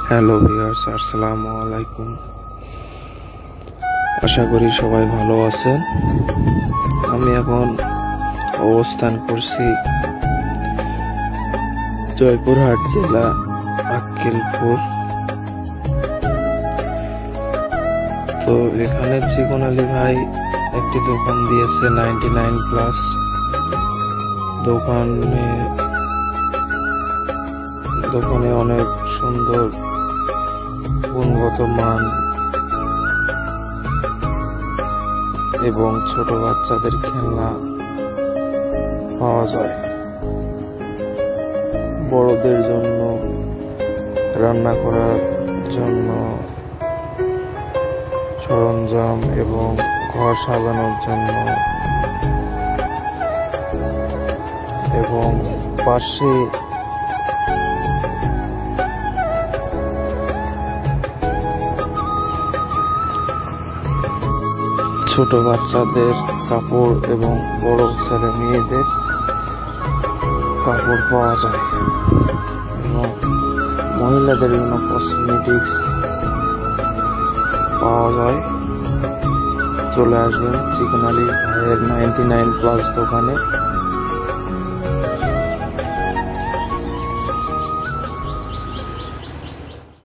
Hello viewers, আসসালামু আলাইকুম। আশা করি সবাই ভালো আছেন। আমি এখন অবস্থান করছি জয়পুরহাট জেলা আক্কেলপুর। তো এখানে চিকন আলী ভাই একটি দোকান দিয়েছে 99+ দোকানে অনেক সুন্দর গুণগত মান এবং ছোট বাচ্চাদের খেলনা পাওয়া যায়। বড়দের জন্য রান্না করার জন্য সরঞ্জাম এবং ঘর সাজানোর জন্য, এবং পাশে ছোট বাচ্চাদের কাপড় এবং বড় ছেলে মেয়েদের কাপড় পাওয়া যায় এবং মহিলাদের জন্য কসমেটিক্স পাওয়া যায়। চলে আসবেন চিকন আলী ভাইয়ের 99+ দোকানে।